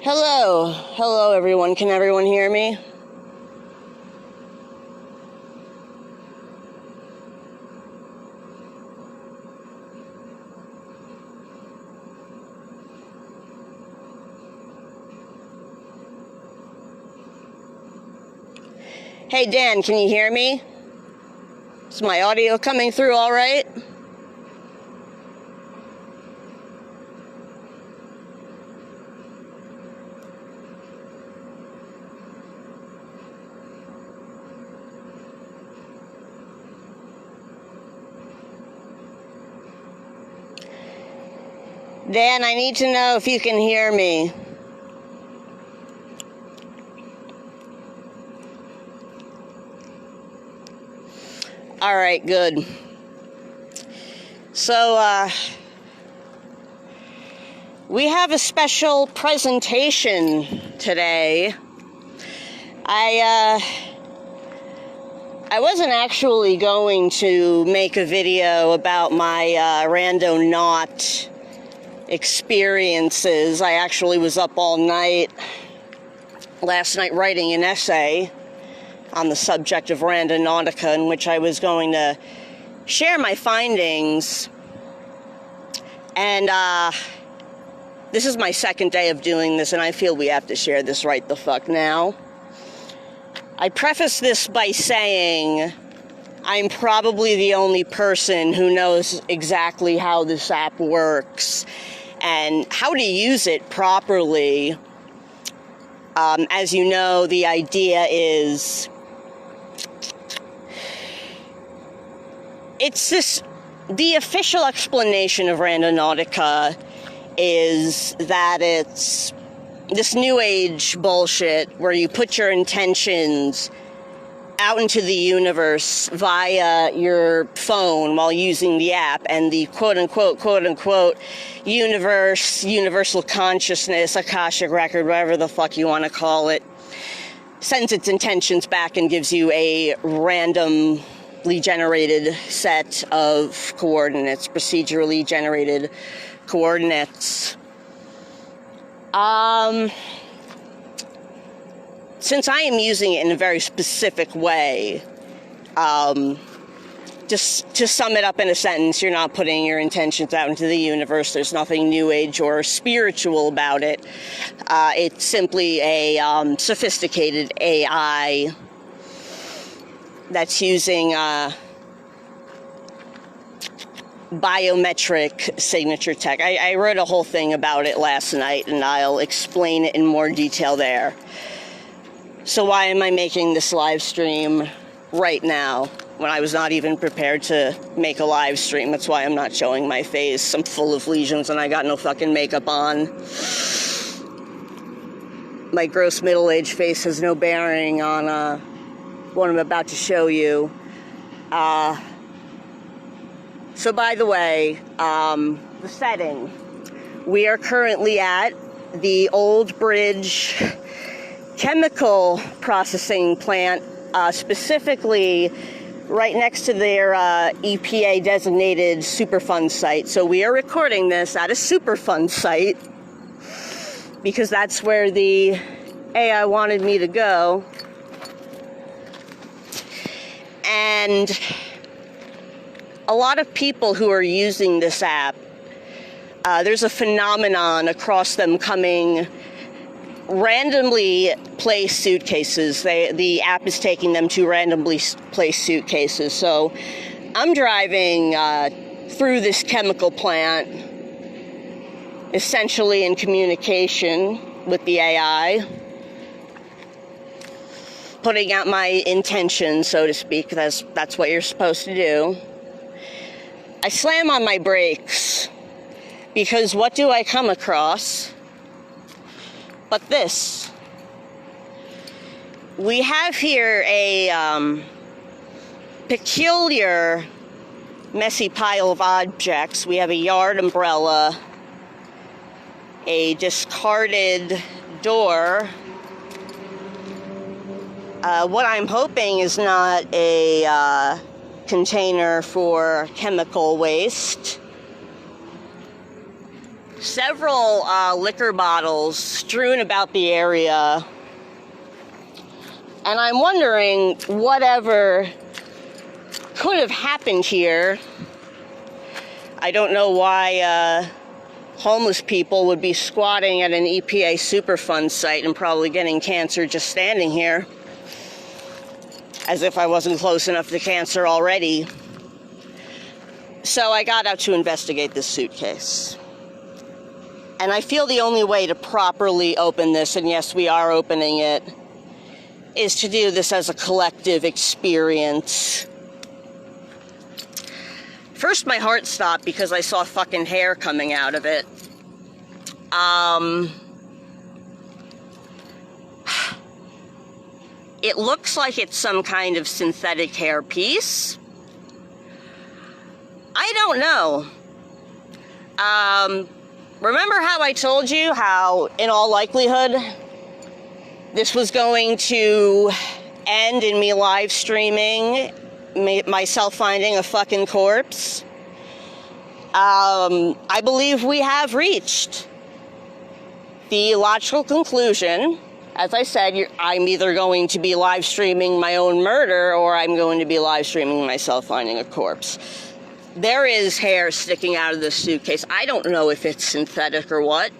Hello everyone. Can everyone hear me? Hey Dan, can you hear me? Is my audio coming through all right? Dan, I need to know if you can hear me. All right, good. So, we have a special presentation today. I wasn't actually going to make a video about my Randonaut experiences. I actually was up all night last night writing an essay on the subject of Randonautica, in which I was going to share my findings. And this is my second day of doing this, and I feel we have to share this right the fuck now. I preface this by saying I'm probably the only person who knows exactly how this app works and how to use it properly. As you know, the idea is the official explanation of Randonautica is that it's this new age bullshit where you put your intentions out into the universe via your phone while using the app, and the quote-unquote universe, universal consciousness, Akashic record, whatever the fuck you want to call it, sends its intentions back and gives you a randomly generated set of coordinates, procedurally generated coordinates. Since I am using it in a very specific way, just to sum it up in a sentence, you're not putting your intentions out into the universe. There's nothing new age or spiritual about it. It's simply a sophisticated AI that's using biometric signature tech. I wrote a whole thing about it last night, and I'll explain it in more detail there. So why am I making this live stream right now when I was not even prepared to make a live stream? That's why I'm not showing my face. I'm full of lesions and I got no fucking makeup on. My gross middle-aged face has no bearing on what I'm about to show you. So by the way, the setting. We are currently at the Old Bridge chemical processing plant, specifically right next to their EPA designated Superfund Site. So we are recording this at a Superfund Site because that's where the AI wanted me to go. And a lot of people who are using this app, there's a phenomenon across them coming randomly placed suitcases. The app is taking them to randomly placed suitcases. So I'm driving through this chemical plant, essentially in communication with the AI, putting out my intention, so to speak. That's what you're supposed to do. I slam on my brakes because what do I come across but this? We have here a peculiar, messy pile of objects. We have a yard umbrella, a discarded door. What I'm hoping is not a container for chemical waste. several liquor bottles strewn about the area. And I'm wondering whatever could have happened here. I don't know why homeless people would be squatting at an EPA Superfund site and probably getting cancer just standing here. As if I wasn't close enough to cancer already. So I got out to investigate this suitcase. And I feel the only way to properly open this, and yes, we are opening it, is to do this as a collective experience. First, my heart stopped because I saw fucking hair coming out of it. It looks like it's some kind of synthetic hairpiece. I don't know. Remember how I told you how, in all likelihood, this was going to end in me live streaming myself finding a fucking corpse? I believe we have reached the logical conclusion. As I said, I'm either going to be live streaming my own murder or I'm going to be live streaming myself finding a corpse. There is hair sticking out of this suitcase. I don't know if it's synthetic or what.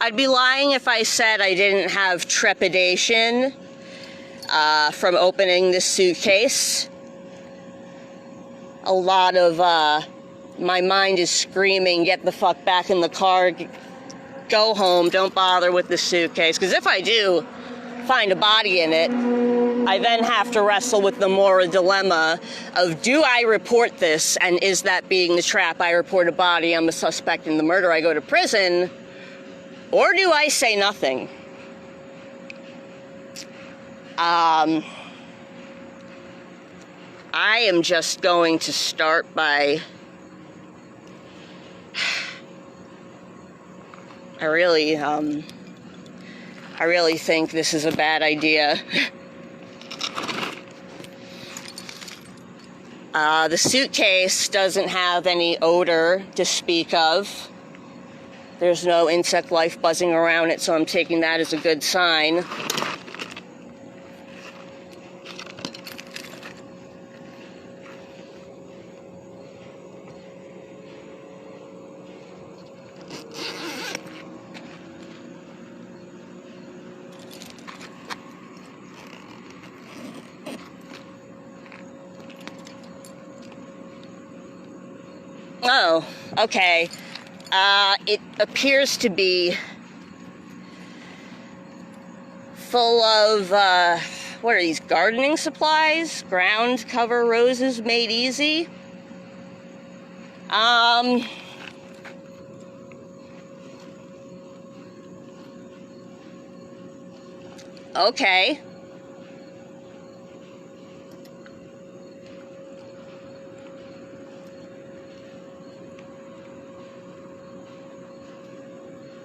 I'd be lying if I said I didn't have trepidation from opening this suitcase. A lot of my mind is screaming, get the fuck back in the car, go home, don't bother with the suitcase. Because if I do find a body in it, I then have to wrestle with the moral dilemma of, do I report this, and is that being the trap? I report a body, I'm a suspect in the murder, I go to prison, or do I say nothing? I am just going to start by... I really think this is a bad idea. The suitcase doesn't have any odor to speak of. There's no insect life buzzing around it, so I'm taking that as a good sign. Oh, okay. It appears to be full of, what are these, gardening supplies? Ground cover roses made easy? Okay.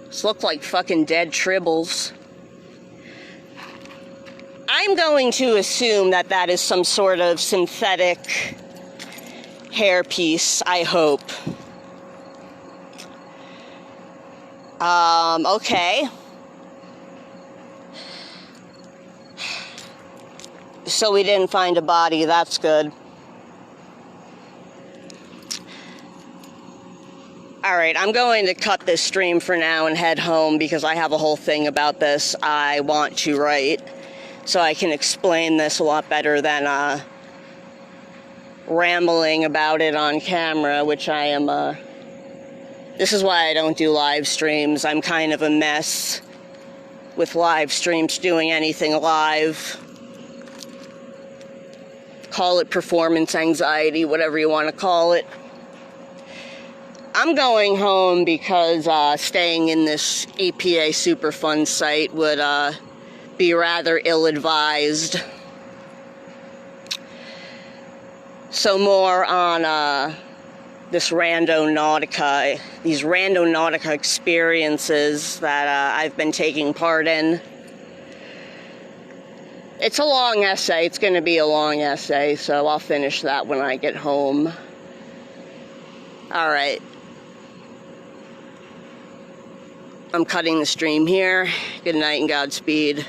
This look like fucking dead tribbles. I'm going to assume that that is some sort of synthetic hairpiece, I hope. Okay. So we didn't find a body, that's good. Alright, I'm going to cut this stream for now and head home because I have a whole thing about this I want to write. So I can explain this a lot better than rambling about it on camera, which I am... This is why I don't do live streams. I'm kind of a mess with live streams, doing anything live. Call it performance anxiety, whatever you want to call it. I'm going home because staying in this EPA Superfund Site would be rather ill-advised. So more on this Randonautica, these Randonautica experiences that I've been taking part in. It's a long essay. It's going to be a long essay, so I'll finish that when I get home. All right. I'm cutting the stream here. Good night and Godspeed.